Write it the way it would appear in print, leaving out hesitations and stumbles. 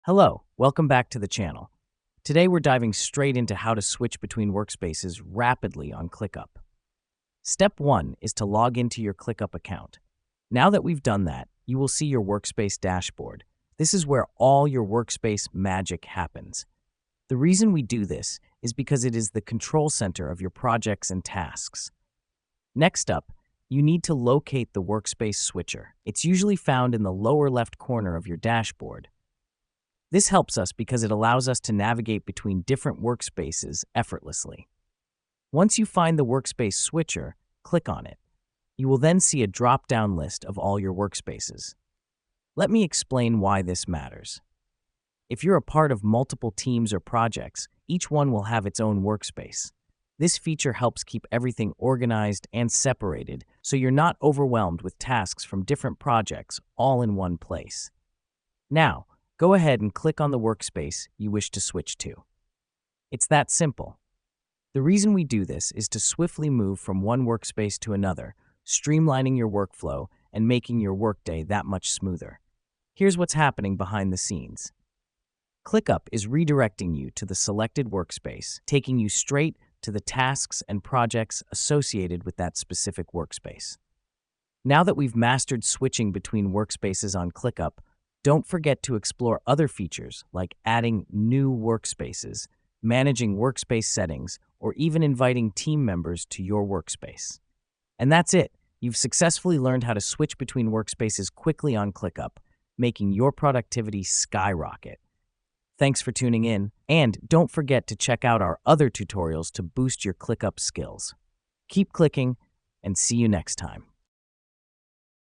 Hello, welcome back to the channel. Today we're diving straight into how to switch between workspaces rapidly on ClickUp. Step 1 is to log into your ClickUp account. Now that we've done that, you will see your workspace dashboard. This is where all your workspace magic happens. The reason we do this is because it is the control center of your projects and tasks. Next up, you need to locate the workspace switcher. It's usually found in the lower left corner of your dashboard. This helps us because it allows us to navigate between different workspaces effortlessly. Once you find the workspace switcher, click on it. You will then see a drop-down list of all your workspaces. Let me explain why this matters. If you're a part of multiple teams or projects, each one will have its own workspace. This feature helps keep everything organized and separated so you're not overwhelmed with tasks from different projects all in one place. Now, go ahead and click on the workspace you wish to switch to. It's that simple. The reason we do this is to swiftly move from one workspace to another, streamlining your workflow and making your workday that much smoother. Here's what's happening behind the scenes. ClickUp is redirecting you to the selected workspace, taking you straight to the tasks and projects associated with that specific workspace. Now that we've mastered switching between workspaces on ClickUp, don't forget to explore other features like adding new workspaces, managing workspace settings, or even inviting team members to your workspace. And that's it. You've successfully learned how to switch between workspaces quickly on ClickUp, making your productivity skyrocket. Thanks for tuning in, and don't forget to check out our other tutorials to boost your ClickUp skills. Keep clicking, and see you next time.